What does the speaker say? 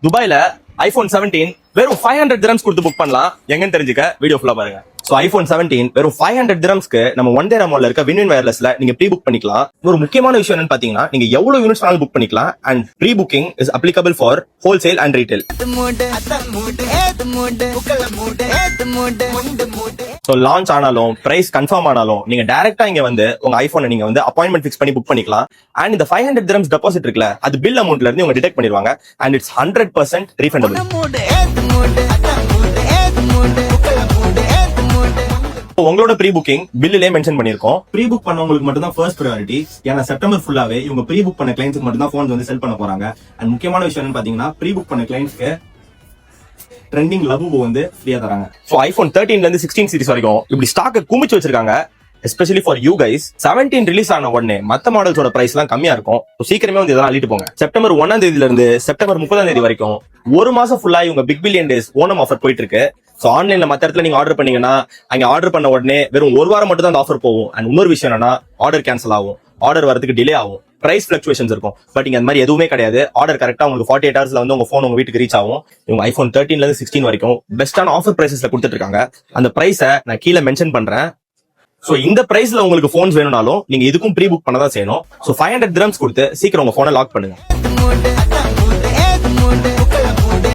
துபாயில iPhone 17 வெறும் 500 dirhams கொடுத்து புக் பண்ணலாம். எங்கன்னு தெரிஞ்சுக்க வீடியோ ஃபுல்லா பாருங்க. சோ iPhone 17 வெறும் 500 dirhamsக்கு நம்ம ஒன் டே மால்ல இருக்க வின்வின் வயர்லெஸ்ல நீங்க ப்ரீ புக் பண்ணிக்கலாம். ஒரு முக்கியமான விஷயம் என்னன்னு பாத்தீங்கன்னா, நீங்க எவ்வளவு யூனிட்ஸ் வேணாலும் புக் பண்ணிக்கலாம். And pre booking is applicable for wholesale and retail. So launch ஆனாலும் பிரைஸ் கன்ஃபார்ம் ஆனாலும் நீங்க டைரக்டா இங்க வந்து உங்க ஐபோனை நீங்க வந்து அப்பாயின்மெண்ட் ஃபிக்ஸ் பண்ணி புக் பண்ணிக்கலாம். அண்ட் இந்த 500 dirhams டெபாசிட் இருக்குல்ல, அது பில் அமௌண்ட்ல இருந்து உங்க டிடெக்ட் பண்ணிடுவாங்க. And it's 100% refundable. உங்களோட ப்ரீ புக்கிங் பில்லிலே மென்ஷன் பண்ணிருக்கோம். ப்ரீ புக் பண்ணவங்களுக்கு மட்டும் தான் ஃபர்ஸ்ட் பிரையாரிட்டி. ஏன்னா செப்டம்பர் ஃபுல்லாவே இவங்க ப்ரீ புக் பண்ண கிளைண்ட்ஸ்க்கு மட்டும் தான் போன்ஸ் வந்து செல் பண்ண போறாங்க. அண்ட் முக்கியமான விஷயம் என்னன்னு பாத்தீங்கன்னா, ப்ரீ புக் பண்ண கிளைண்ட்ஸ்க்கு ட்ரெண்டிங் லவ் வந்து ஃப்ரீயா தராங்க. சோ iPhone 13ல இருந்து 16 சீரிஸ் வரைக்கும் இப்படி ஸ்டாக்க குமிச்சு வச்சிருக்காங்க. Especially for you guys. 17 release ஆன உடனே மத்த மாடல்ஸோட பிரைஸ் எல்லாம் கம்மியா இருக்கும். சீக்கிரமே வந்து இதெல்லாம் அள்ளிட்டு போங்க. செப்டம்பர் 1ஆம் தேதியில இருந்து செப்டம்பர் 30ஆம் தேதி வரைக்கும் ஒரு மாசம் ஃபுல்லா இவங்க big billion days Onam offer போயிட்டு இருக்கு. சோ ஆன்லைன்ல மத்த இடத்துல நீங்க ஆர்டர் பண்ணீங்கன்னா, அங்க ஆர்டர் பண்ண உடனே வெறும் ஒரு வாரம் மட்டும் தான் அந்த ஆஃபர் போகும். அண்ட் இன்னொரு விஷயம் என்னன்னா, ஆர்டர் கேன்சல் ஆகும், ஆர்டர் வரதுக்கு டிலே ஆகும், பிரைஸ் பிளக்சுவேஷன்ஸ் இருக்கும். பட் இங்க அந்த மாதிரி எதுவுமே கிடையாது. ஆர்டர் கரெக்டா உங்களுக்கு 48 ஹவர்ஸ்ல வந்து உங்க போன் உங்க வீட்டுக்கு ரீச் ஆகும். இவங்க iPhone 13ல இருந்து 16 வரைக்கும் பெஸ்டான ஆஃபர் பிரைசஸ்ல கொடுத்துட்டு இருக்காங்க. அந்த பிரைஸை நான் கீழே மென்ஷன் பண்றேன். சோ இந்த பிரைஸ்ல உங்களுக்கு போன்ஸ் வேணும்னாலும் நீங்க இதுக்கும் ப்ரீ புக் பண்ணதான் செய்யணும். சோ 500 dirhams கொடுத்து சீக்கிரம் உங்க போனை லாக் பண்ணுங்க.